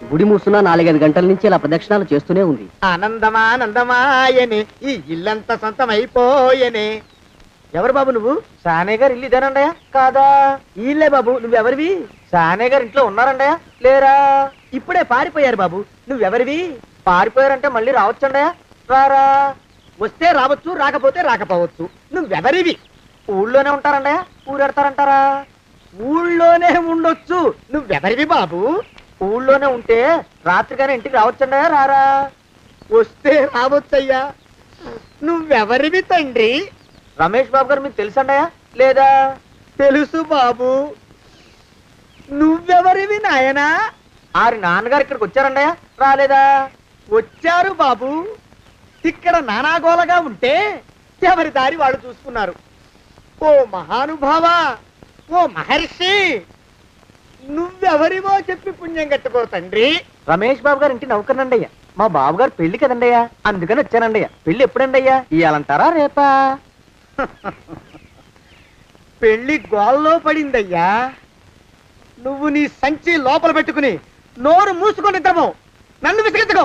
గుడి మూసున్న 4-5 గంటల నుంచి ఇలా ప్రదక్షిణాలు చేస్తూనే ఉంది. ఆనందమానందమాయని ఈ ఇల్లంతా సొంతమైపోయని. ఎవరు బాబు నువ్వు? సానే గారు ఇల్లు ఇదేనండయా? కాదా? ఇల్లే బాబు. నువ్వెవరివి? సానే గారు ఇంట్లో ఉన్నారండయా? లేరా? ఇప్పుడే పారిపోయారు బాబు. నువ్వెవరివి? పారిపోయారంటే మళ్ళీ రావచ్చండయా? రారా. వస్తే రావచ్చు, రాకపోతే రాకపోవచ్చు. నువ్వెవరివి? ఊళ్ళోనే ఉంటారండయా? ఊరెడతారంటారా? ఊళ్ళోనే ఉండొచ్చు. నువ్వెవరివి బాబు? ఊళ్ళోనే ఉంటే రాత్రిగానే ఇంటికి రావచ్చండయా? రారా. వస్తే రావచ్చయ్యా. నువ్వెవరివి తండ్రి? రమేష్ బాబు గారు మీకు తెలుసండయా? లేదా? తెలుసు బాబు. నువ్వెవరివి నాయనా? ఆరి నాన్నగారు ఇక్కడికి వచ్చారండయా? రాలేదా? వచ్చారు బాబు. ఇక్కడ నానాగోలగా ఉంటే ఎవరి దారి వాళ్ళు చూసుకున్నారు. ఓ మహానుభావా, ఓ మహర్షి, నువ్వెవరివో చెప్పి పుణ్యం కట్టుకో తండ్రి. రమేష్ బాబు గారు ఇంటి నౌకర్నండయ్యా. మా బాబు గారు పెళ్లి కదండయ్యా, అందుకని వచ్చానండయ్యా. పెళ్లి ఎప్పుడండయ్యా? ఇయ్యాలంటారా రేపా? పెళ్లి గోల్లో పడిందయ్యా. నువ్వు నీ సంచి లోపల పెట్టుకుని నోరు మూసుకొని నిద్రపో. నన్ను విసిగించుకో.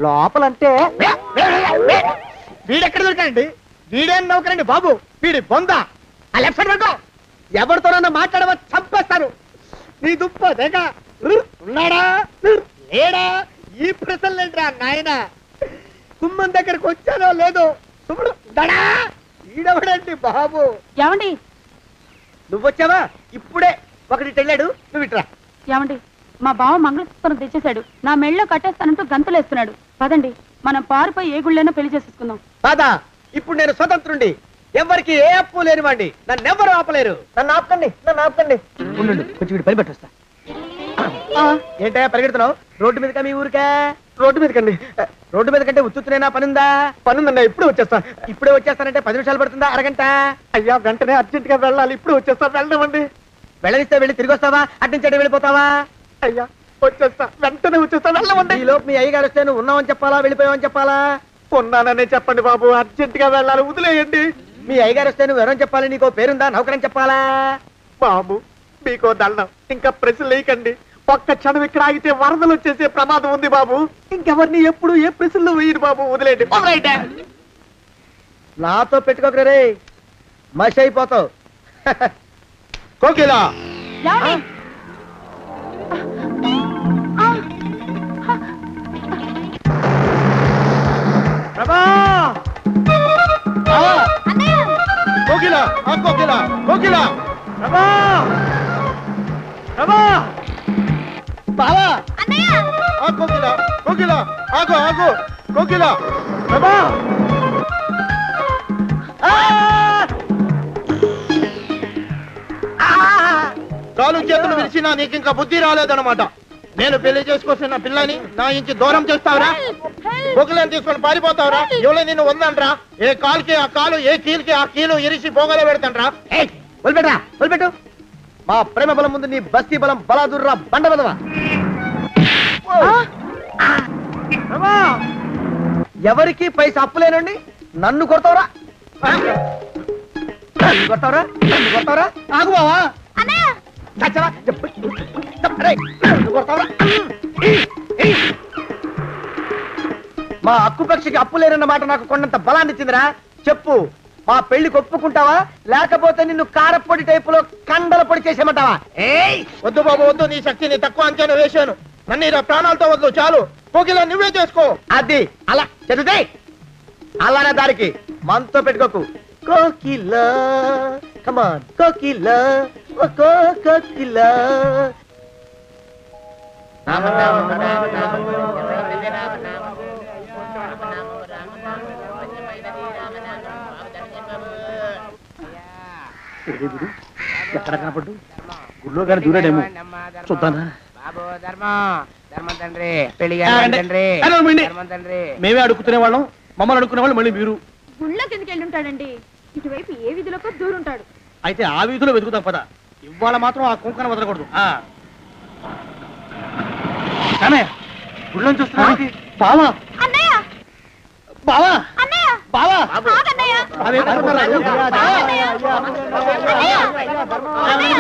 లోపలంటే వీడెక్కడ దొరికాడండి? వీడేం నౌకరండి బాబు, వీడి బొంద. ఆ లెఫ్ట్ సైడ్ పెట్టుకో. ఎవరితోనన్నా మాట్లాడవా చంపేస్తాను. నీ దుప్ప దేగ ఉన్నాడా లేడా? ఈ ప్రశ్నలేంట్రా నాయన. కుమ్మం దగ్గరకు వచ్చానో లేదో చూడు. దడా ఈడవడండి బాబు. ఏమండి? నువ్వొచ్చావా? ఇప్పుడే ఒకటి వెళ్ళాడు. నువ్వు ఇట్రా. ఏమండి, మా బావ మంగళసూత్రం తెచ్చేశాడు. నా మెళ్ళో కట్టేస్తానంటూ గంతులేస్తున్నాడు. పదండి, మనం పారిపోయి ఏ గుళ్ళైనా పెళ్లి చేసేసుకుందాం. కాదా? ఇప్పుడు నేను స్వతంత్రుండి, ఎవరికి ఏ అప్పు లేనివ్వండి. నన్ను ఎవరు ఆపలేరు. నన్ను ఆపకండి, నన్ను ఆపకండి. ఉండు, కొంచెం వీడి పని పెట్టొస్తా. ఏంటా పరిగెడుతున్నావు? రోడ్డు మీదకా మీ ఊరికా? రోడ్డు మీదకండి. రోడ్డు మీద కంటే ఉత్తునేనా? పనుందా? పనుందన్నా. ఇప్పుడే వచ్చేస్తా. ఇప్పుడే వచ్చేస్తానంటే 10 నిమిషాలు పడుతుందా? అరగంట? అయ్యా వెంటనే అర్జెంట్ గా వెళ్ళాలి. ఇప్పుడు వచ్చేస్తా. వెళ్ళమండి. వెళ్ళనిస్తే వెళ్ళి తిరిగి వస్తావా? అడ్డించండి వెళ్ళిపోతావా? అయ్యా వచ్చేస్తా, వెంటనే వచ్చేస్తా. వెళ్ళమండి. ఈ లోపు మీ అయ్యగారు వస్తే నువ్వు ఉన్నావని చెప్పాలా, వెళ్ళిపోయావని చెప్పాలా? ఉన్నాననే చెప్పండి బాబు. అర్జెంట్ గా వెళ్ళాలి, వదిలేయండి. మీ అయ్యగారు వస్తే నువ్వు ఎవరని చెప్పాలి? నీకో పేరుందా? నౌకరని చెప్పాలా? బాబు మీకో దండం, ఇంకా ప్రశ్నలు వేయకండి. ఒక్క క్షణం ఇక్కడ ఆగితే వరదలు వచ్చేసే ప్రమాదం ఉంది బాబు. ఇంకెవరిని ఎప్పుడు ఏ ప్రశ్నలు వేయరు బాబు. వదిలేయండి. నాతో పెట్టుకోకరే, మషి అయిపోతావు. కోకిలా ఏమండి? కోకిల కోకిల కోకిల బావా కోకిల కోకిల ఆగు ఆగు కోకిల కాలు చేతులు విరిచినా నీకు ఇంకా బుద్ధి రాలేదన్నమాట. నేను పెళ్లి చేసుకొస్తున్న పిల్లని నా ఇంచి దూరం చేస్తావురా? కోకిలని తీసుకొని పారిపోతావురా? ఎవరో నిన్ను ఉందనరా? ఏ కాలుకి ఆ కాలు, ఏ కీలుకి ఆ కీలు ఇరిచి పోగలో పెడతానరా? వదిలిపెట్టరా, వదిలిపెట్టు. మా ప్రేమ బలం ముందు నీ బస్తీ బలం బలాదుర్రా బండ బలవా. ఎవరికి పైసా అప్పులేనండి నన్ను కొడతావురా? కొడతావురా? కొడతావురా? ఆగు బావా. మా అక్కుపక్షికి అప్పు లేరన్న మాట నాకు కొండంత బలాన్ని ఇచ్చిందిరా. చెప్పు, మా పెళ్లికి ఒప్పుకుంటావా లేకపోతే నిన్ను కారపొడి టైపులో కండల పొడి చేసేమంటావా? వద్దు బాబు వద్దు, నీ శక్తిని తక్కువ అంచనా వేశాను. నన్ను ఇలా ప్రాణాలతో వద్దు, చాలు. కోకిల నువ్వే చేసుకో. అది అలా చదివితే అలానే దారికి మనతో పెట్టుకోకు. కోకిల కమాన్ కోకిల కోకిల. ఎక్కడ కనపడ్డు? గుళ్ళో గారి దూరాడేమో, చూద్దానా? మేమే అడుక్కునే వాళ్ళం, మమ్మల్ని అడుక్కునే వాళ్ళు మళ్ళీ మీరు. గుళ్ళో కిందకి వెళ్ళి ఉంటాడండి. ఇటువైపు ఏ వీధిలోకి దూరుంటాడు. అయితే ఆ వీధిలో వెతుకుతాం పద. ఇవాళ మాత్రం ఆ కుంకన వదలకూడదు. గుళ్ళో చూస్తున్నా బావా. అన్నయ్య బావా అన్నయ్య బావా ఆగన్నయ్య. అదే అన్నయ్య